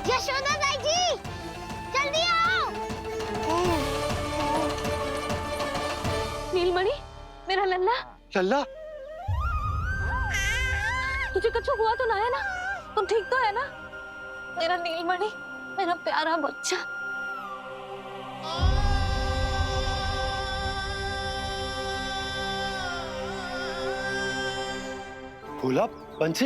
यशोदा ताई जी, जल्दी आओ। नीलमणि, मेरा लल्ला। लल्ला, तुझे कुछ हुआ तो ना है ना? तुम ठीक तो है ना? मेरा नीलमणि, मेरा प्यारा बच्चा। भोला, बंसी,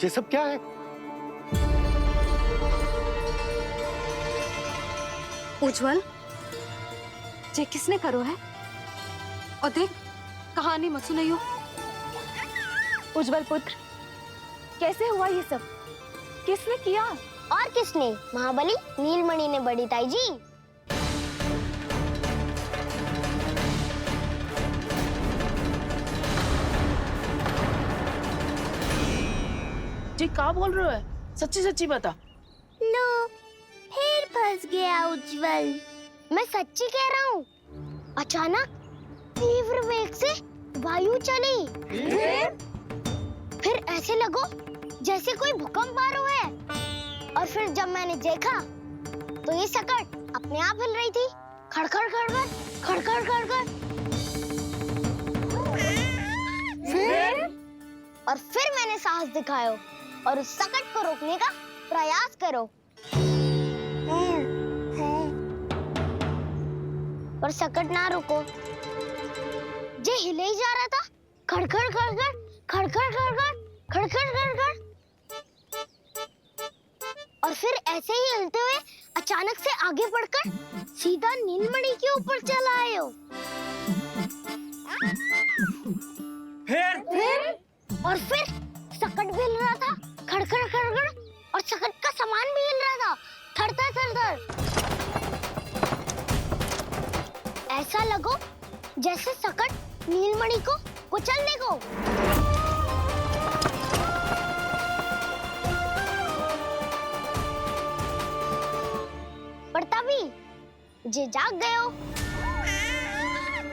ये सब क्या है? उज्जवल, ये किसने करो है? और देख, कहानी मत सुनाइयो। उज्जवल पुत्र, कैसे हुआ ये सब? किसने किया? और किसने? महाबली नीलमणि ने, बड़ी ताई जी। जी क्या बोल रहे हो? सच्ची सच्ची बता। लो, फिर फंस गया उज्जवल। मैं सच्ची कह रहा हूँ। अचानक तीव्र वेग से वायु चली। फिर ऐसे लगो जैसे कोई भूकंप आ रहा है। और फिर जब मैंने देखा तो ये सकट अपने आप हिल रही थी, खड़खड़ खड़खड़ खड़खड़ खड़खड़। फिर मैंने साहस दिखाया और उस सकट को रोकने का प्रयास करो। पर सकट ना रुको, जे हिले ही जा रहा था, खड़खड़ खड़खड़ खड़खड़ खड़खड़ खड़खड़ खड़खड़। और फिर ऐसे ही हिलते हुए अचानक से आगे बढ़कर सीधा नीलमणि के ऊपर चला आए हो। फिर और फिर सकट भी हिल रहा था, खड़खड़ खड़खड़, और सकट का सामान भी हिल रहा था, थरथर थरथर। ऐसा लगो जैसे सकट नीलमणि को कुचलने को। पर तभी जे जाग गए हो।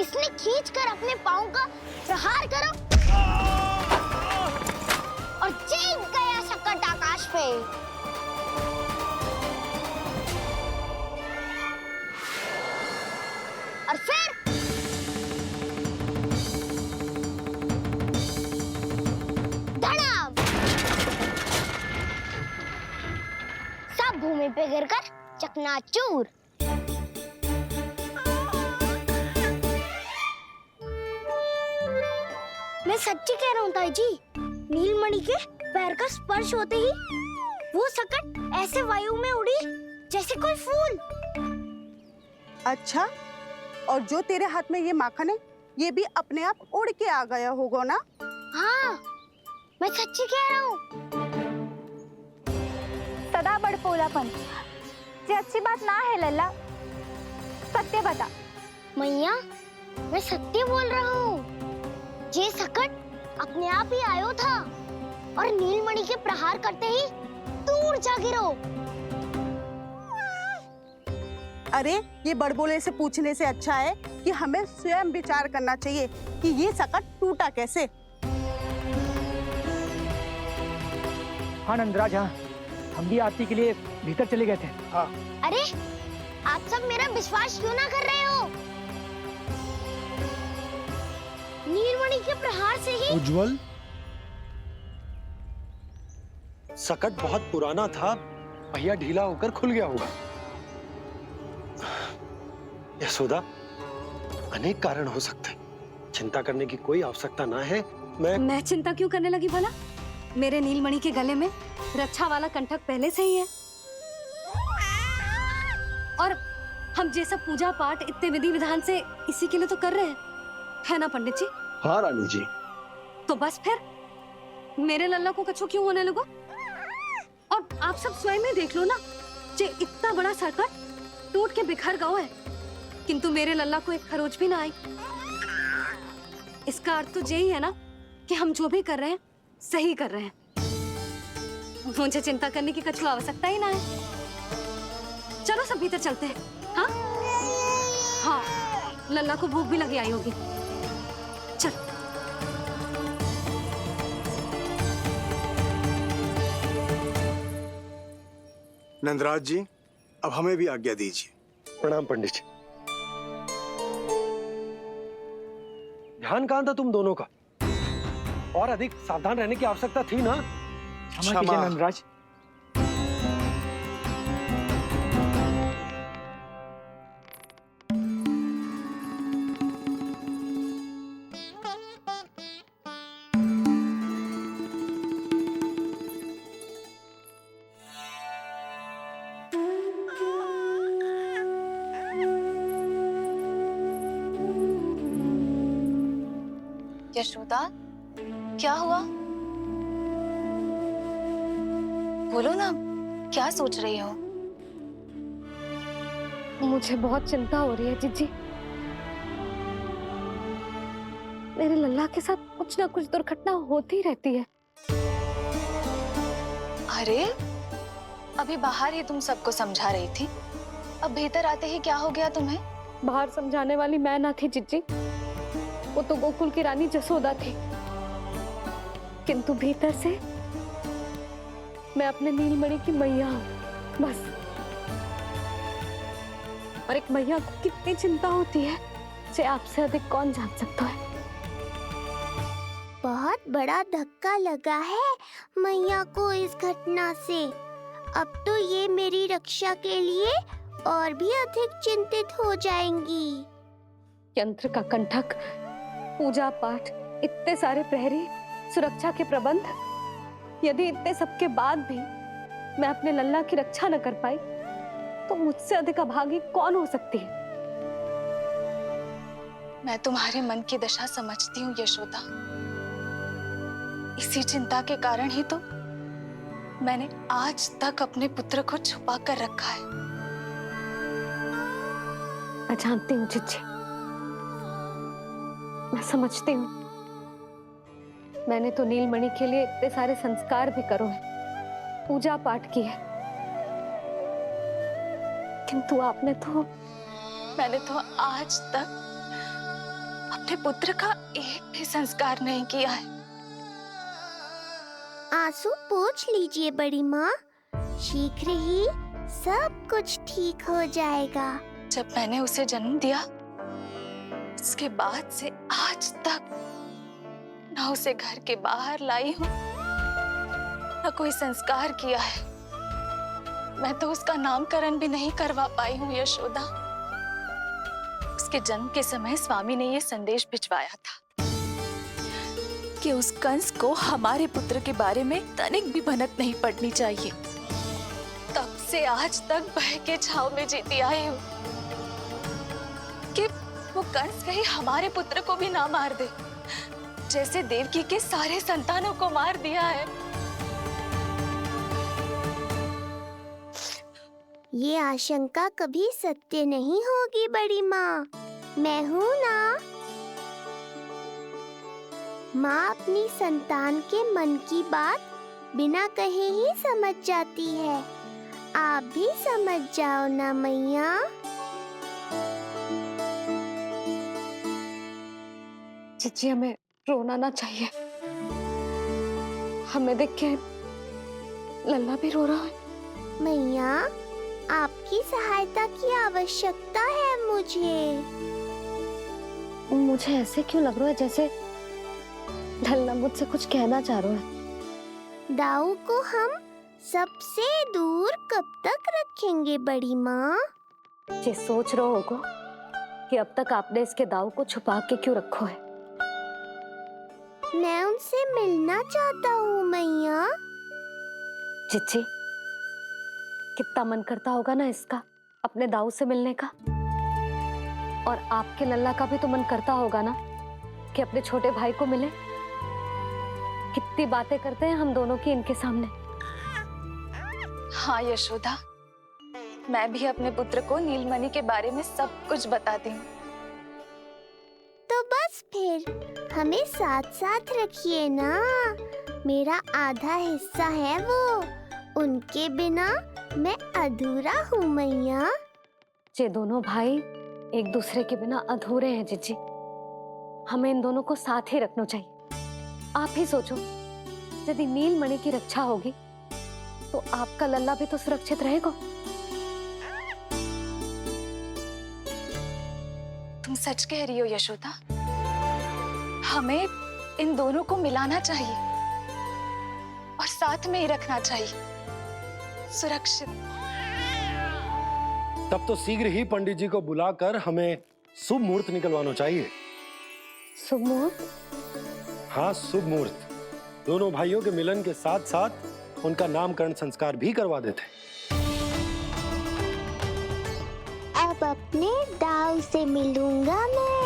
इसने खींचकर अपने पांव का प्रहार करो और चीख गया सकट आकाश पे। और फिर धड़ाम, सब भूमि पे गिरकर चकनाचूर। मैं सच्ची कह रहा हूँ ताई जी, नीलमणि के पैर का स्पर्श होते ही वो सकट ऐसे वायु में उड़ी जैसे कोई फूल। अच्छा, और जो तेरे हाथ में ये माखन है, ये भी अपने आप उड़ के आ गया होगा ना? हाँ, मैं सच्ची कह रहा हूँ। सदा बड़पोलापन, ये अच्छी बात ना है लल्ला। सत्य बता। मैया, मैं सत्य बोल रहा हूँ। ये सकट अपने आप ही आयो था और नीलमणि के प्रहार करते ही दूर जा गिरो। अरे, ये बड़बोले से पूछने से अच्छा है कि हमें स्वयं विचार करना चाहिए कि ये सकट टूटा कैसे। हाँ नंदराज, हाँ, हम भी आरती के लिए भीतर चले गए थे। हाँ। अरे, आप सब मेरा विश्वास क्यों ना कर रहे हो? नीलमणि के प्रहार से ही। उज्जवल, सकट बहुत पुराना था, पहिया ढीला होकर खुल गया होगा। यशोदा, अनेक कारण हो सकते हैं, चिंता करने की कोई आवश्यकता ना है। मैं चिंता क्यों करने लगी भला? मेरे नीलमणि के गले में रक्षा वाला कंठक पहले से ही है। और हम जैसा पूजा पाठ इतने विधि विधान से इसी के लिए तो कर रहे हैं, है ना पंडित जी? हाँ रानी जी। तो बस फिर मेरे लल्ला को कछु क्यों होने लगो? और आप सब स्वयं ही देख लो ना, जे इतना बड़ा सकट टूट के बिखर गया है, किंतु मेरे लल्ला को एक खरोच भी ना आई। इसका अर्थ तो यही है ना कि हम जो भी कर रहे हैं सही कर रहे हैं। मुझे चिंता करने की कछु आवश्यकता ही ना है। चलो सब भीतर चलते हैं। हाँ हाँ, लल्ला को भूख भी लगी आई होगी। चल। नंदराज जी, अब हमें भी आज्ञा दीजिए। प्रणाम पंडित जी। ध्यान कहाँ था तुम दोनों का? और अधिक सावधान रहने की आवश्यकता थी ना? क्षमा कीजिए नंदराज। यशोदा, क्या हुआ? बोलो ना, क्या सोच रही हो? मुझे बहुत चिंता हो रही है जीजी। मेरे लल्ला के साथ कुछ ना कुछ दुर्घटना होती रहती है। अरे, अभी बाहर ही तुम सबको समझा रही थी, अब भीतर आते ही क्या हो गया तुम्हें? बाहर समझाने वाली मैं ना थी जीजी, वो तो गोकुल की रानी जसोदा थी। किंतु भीतर से मैं अपने नीलमणि की मैया हूँ, बस। और एक मैया को कितनी चिंता होती है, इसे आपसे अधिक कौन जान सकता है। बहुत बड़ा धक्का लगा है मैया को इस घटना से। अब तो ये मेरी रक्षा के लिए और भी अधिक चिंतित हो जाएंगी। यंत्र का कंठक, पूजा पाठ, इतने सारे प्रहरी, सुरक्षा के प्रबंध, यदि इतने सबके बाद भी मैं अपने लल्ला की रक्षा न कर पाई तो मुझसे अधिक अभागी कौन हो सकती है। मैं तुम्हारे मन की दशा समझती हूँ यशोदा। इसी चिंता के कारण ही तो मैंने आज तक अपने पुत्र को छुपा कर रखा है। मैं जानती हूँ जीजी, मैं समझती हूँ। मैंने तो नीलमणि के लिए इतने सारे संस्कार भी करो है, पूजा पाठ की है, किंतु मैंने तो आज तक अपने पुत्र का एक भी संस्कार नहीं किया है। आंसू पोंछ लीजिए बड़ी माँ, शीघ्र ही सब कुछ ठीक हो जाएगा। जब मैंने उसे जन्म दिया, उसके बाद से आज तक न उसे घर के बाहर लाई हूँ, न कोई संस्कार किया है। मैं तो उसका नामकरण भी नहीं करवा पाई हूँ यशोदा। उसके जन्म के समय स्वामी ने ये संदेश भिजवाया था कि उस कंस को हमारे पुत्र के बारे में तनिक भी भनक नहीं पड़नी चाहिए। तब से आज तक भय के छाव में जीती आई हूँ कि वो कंस कहीं हमारे पुत्र को भी ना मार दे, जैसे देवकी के सारे संतानों को मार दिया है। ये आशंका कभी सत्य नहीं होगी बड़ी माँ, मैं हूँ ना। माँ अपनी संतान के मन की बात बिना कहे ही समझ जाती है। आप भी समझ जाओ ना मैया। जीजी, हमें रोना ना चाहिए। हमें देख के लल्ला भी रो रहा है। मैया, आपकी सहायता की आवश्यकता है मुझे। मुझे ऐसे क्यों लग रहा है जैसे लल्ला मुझसे कुछ कहना चाह रहा है। दाऊ को हम सबसे दूर कब तक रखेंगे बड़ी माँ? ये सोच रहे होगो कि अब तक आपने इसके दाऊ को छुपा के क्यों रखो है। मैं उनसे मिलना चाहता हूँ मैया। चिच्ची, कितना मन करता होगा ना इसका अपने दाऊ से मिलने का। और आपके लल्ला का भी तो मन करता होगा ना कि अपने छोटे भाई को मिले। कितनी बातें करते हैं हम दोनों की इनके सामने। हाँ यशोदा, मैं भी अपने पुत्र को नीलमणि के बारे में सब कुछ बताती हूँ। तो बस फिर हमें साथ साथ रखिए ना। मेरा आधा हिस्सा है वो, उनके बिना मैं अधूरा हूँ मैया। ये दोनों भाई एक दूसरे के बिना अधूरे हैं जीजी। हमें इन दोनों को साथ ही रखना चाहिए। आप ही सोचो, यदि नीलमणि की रक्षा होगी तो आपका लल्ला भी तो सुरक्षित रहेगा। तुम सच कह रही हो यशोदा। हमें इन दोनों को मिलाना चाहिए और साथ में ही रखना चाहिए, सुरक्षित। तब तो शीघ्र ही पंडित जी को बुलाकर हमें शुभ मुहूर्त निकलवाना चाहिए। शुभ मुहूर्त? हाँ, शुभ मुहूर्त। दोनों भाइयों के मिलन के साथ साथ उनका नामकरण संस्कार भी करवा देते। अब अपने दाऊ से मिलूंगा मैं।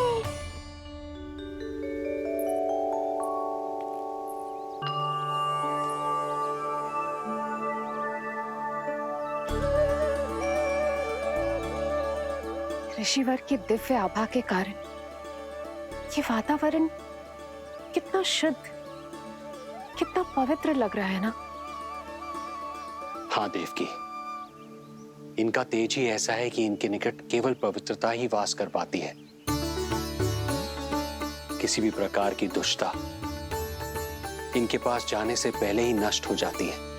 ऋषिवर की दिव्य आभा के कारण ये वातावरण कितना शुद्ध, कितना पवित्र लग रहा है ना। हाँ देवकी, इनका तेज ही ऐसा है कि इनके निकट केवल पवित्रता ही वास कर पाती है। किसी भी प्रकार की दुष्टता इनके पास जाने से पहले ही नष्ट हो जाती है।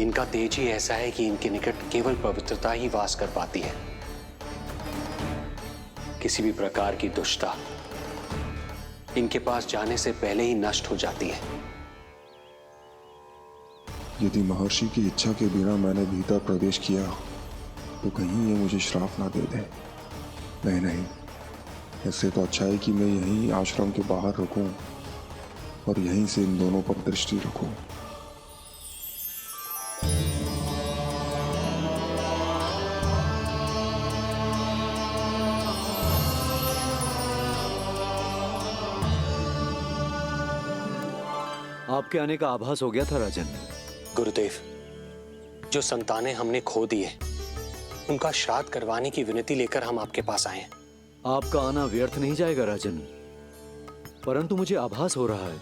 इनका तेज ही ऐसा है कि इनके निकट केवल पवित्रता ही वास कर पाती है। किसी भी प्रकार की दुष्टता इनके पास जाने से पहले ही नष्ट हो जाती है। यदि महर्षि की इच्छा के बिना मैंने भीतर प्रवेश किया तो कहीं ये मुझे श्राप ना दे दे। नहीं, इससे तो अच्छा है कि मैं यहीं आश्रम के बाहर रुकूं और यहीं से इन दोनों पर दृष्टि रखूं। आपके आने का आभास हो गया था राजन। गुरुदेव, जो संतानें हमने खो दी है उनका श्राद्ध करवाने की विनती लेकर हम आपके पास आए हैं। आपका आना व्यर्थ नहीं जाएगा राजन, परंतु मुझे आभास हो रहा है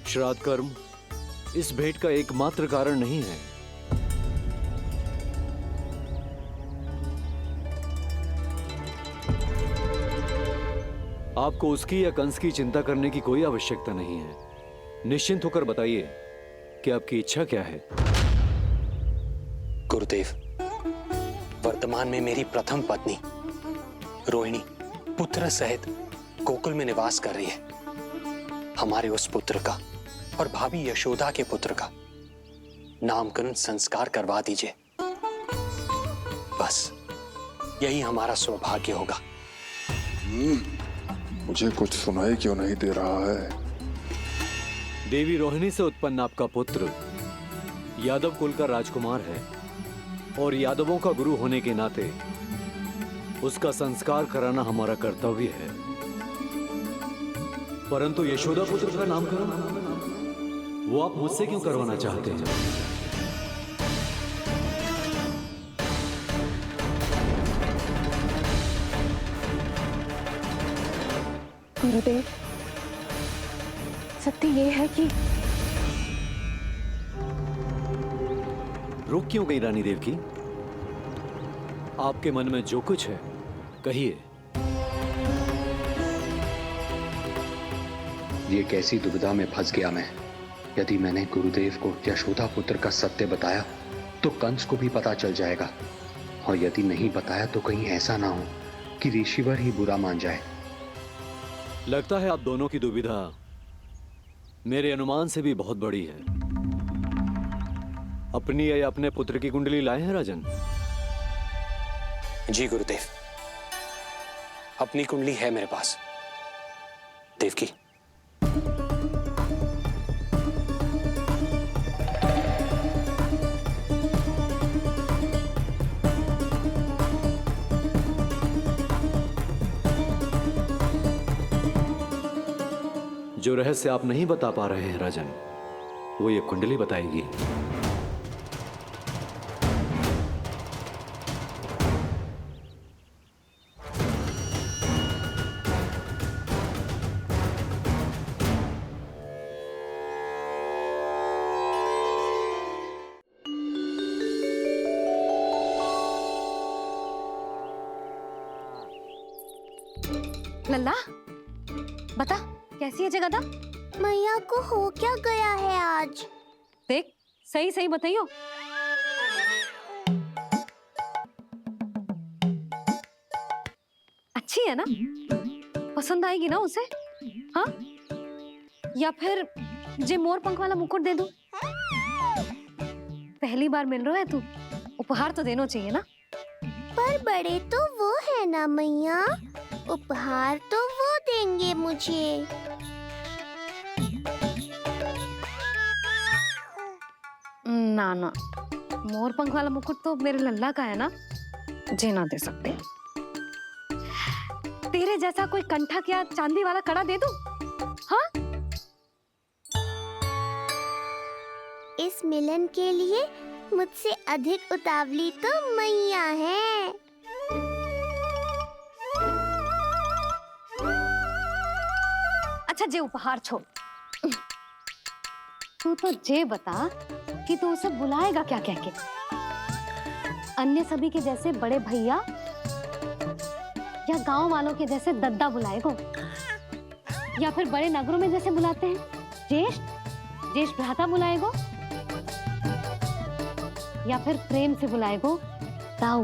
श्राद्ध कर्म इस भेंट का एकमात्र कारण नहीं है। आपको उसकी या कंस की चिंता करने की कोई आवश्यकता नहीं है। निश्चिंत होकर बताइए कि आपकी इच्छा क्या है। गुरुदेव, वर्तमान में मेरी प्रथम पत्नी रोहिणी पुत्र सहित गोकुल में निवास कर रही है। हमारे उस पुत्र का और भाभी यशोदा के पुत्र का नामकरण संस्कार करवा दीजिए। बस यही हमारा सौभाग्य होगा। मुझे कुछ सुनाई क्यों नहीं दे रहा है? देवी रोहिणी से उत्पन्न आपका पुत्र यादव कुल का राजकुमार है और यादवों का गुरु होने के नाते उसका संस्कार कराना हमारा कर्तव्य है। परंतु यशोदा पुत्र का नामकरण वो आप मुझसे क्यों करवाना चाहते हैं? गुरुदेव, सत्य ये है कि रुक क्यों गई रानी देवकी? आपके मन में जो कुछ है कहिए। ये कैसी दुविधा में फंस गया मैं। यदि मैंने गुरुदेव को यशोदा पुत्र का सत्य बताया तो कंस को भी पता चल जाएगा, और यदि नहीं बताया तो कहीं ऐसा ना हो कि ऋषिवर ही बुरा मान जाए। लगता है आप दोनों की दुविधा मेरे अनुमान से भी बहुत बड़ी है। अपनी या अपने पुत्र की कुंडली लाए हैं राजन? जी गुरुदेव, अपनी कुंडली है मेरे पास। देवकी, जो रहस्य आप नहीं बता पा रहे हैं राजन, वो ये कुंडली बताएगी। लल्ला, बता कैसी है जगदा? मैया को हो क्या गया है आज? देख, सही सही बताइयो। अच्छी है ना? पसंद आएगी ना उसे? हाँ? या फिर जे मोर पंख वाला मुकुट दे दूं? पहली बार मिल रहा है तू, उपहार तो देना चाहिए ना? पर बड़े तो वो है ना मैया, उपहार तो वो देंगे मुझे। ना ना, मोर पंख वाला मुकुट तो मेरे लल्ला का है ना, जे ना दे सकते। तेरे जैसा कोई कंठक या चांदी वाला कड़ा दे दूं? हाँ? इस मिलन के लिए मुझसे अधिक उतावली तो मैया है। अच्छा, जे उपहार छोड़, तू तो जे बता कि तू उसे बुलाएगा क्या कह के? अन्य सभी के जैसे बड़े भैया या गांव वालों के जैसे दद्दा बुलाएगो, या फिर बड़े नगरों में जैसे बुलाते हैं ज्येष्ठ ज्येष्ठ भ्राता बुलाएगो, या फिर प्रेम से बुलाएगो दाऊ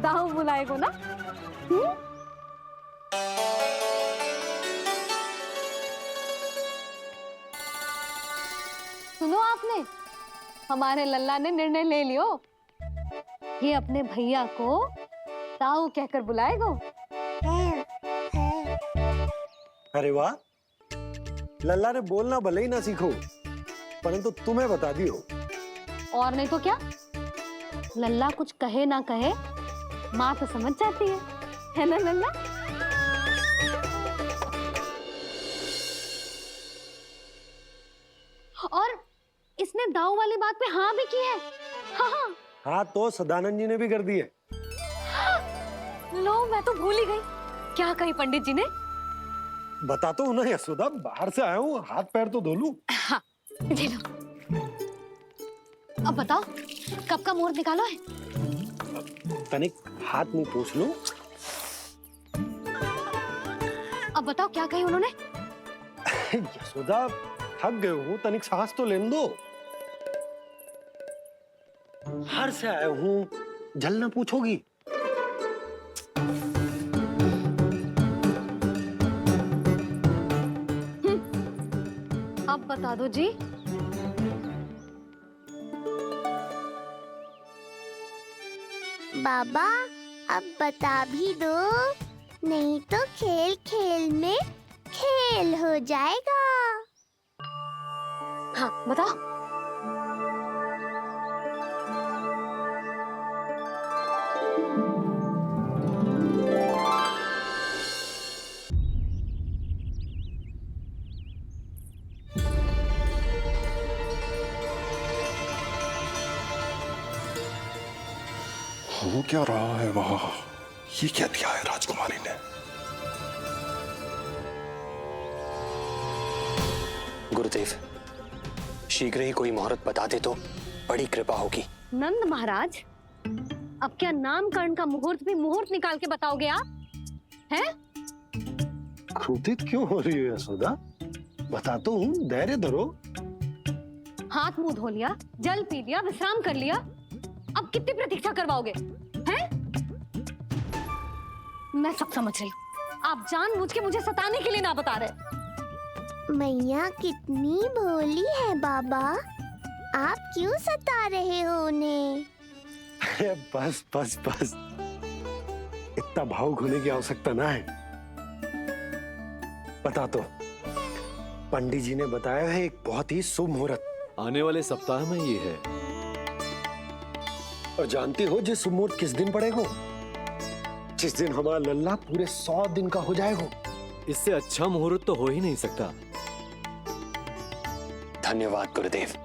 दाऊ बुलाएगो ना? सुनो आपने, हमारे लल्ला ने निर्णय ले लियो, ये अपने भैया को ताऊ कहकर बुलाएगो। अरे वाह, लल्ला ने बोलना भले ही ना सीखो, परंतु तुम्हें बता दियो। और नहीं तो क्या, लल्ला कुछ कहे ना कहे माँ तो समझ जाती है ना लल्ला? और इसने दाऊ वाली बात पे हाँ भी की है। हाँ हाँ, तो सदानंद जी ने भी कर दी है। लो, मैं तो भूल ही गई, क्या कही पंडित जी ने? बता तो ना यशोदा, बाहर से आया हूँ, हाथ पैर तो धो लूं। हाँ, ले लो। अब बताओ, कब का मुहूर्त निकालो है? तनिक हाथ मुंह पोंछ लूं। अब बताओ क्या कही उन्होंने? यशोदा, थक गए हूँ, तनिक सांस तो लेने दो। बाहर से आया हूँ, जल ना पूछोगी? अब बता दो जी। बाबा, अब बता भी दो, नहीं तो खेल खेल में खेल हो जाएगा। हाँ, बताओ। हो क्या रहा है वहां? ये क्या दिया है राजकुमारी ने? गुरुदेव, शीघ्र ही कोई मुहूर्त बता दे तो बड़ी कृपा होगी। नंद महाराज, अब क्या नामकरण का मुहूर्त भी मुहूर्त निकाल के बताओगे आप? हैं? क्रोधित क्यों हो रही हो यशोदा? बताता हूँ, धैर्य धरो। हाथ मुंह धो लिया, जल पी लिया, विश्राम कर लिया, अब कितनी प्रतीक्षा करवाओगे? हैं? मैं सब समझ रही हूँ, आप जानबूझ के मुझे सताने के लिए ना बता रहे। मैया कितनी भोली है बाबा, आप क्यों सता रहे हो उन्हें? अरे बस बस बस, इतना भावुक होने की आवश्यकता ना है। बता तो, पंडित जी ने बताया है एक बहुत ही शुभ मुहूर्त आने वाले सप्ताह में ये है। और जानती हो जिस शुभ मुहूर्त किस दिन पड़ेगा? जिस दिन हमारा लल्ला पूरे 100 दिन का हो जाएगा। इससे अच्छा मुहूर्त तो हो ही नहीं सकता। धन्यवाद गुरुदेव।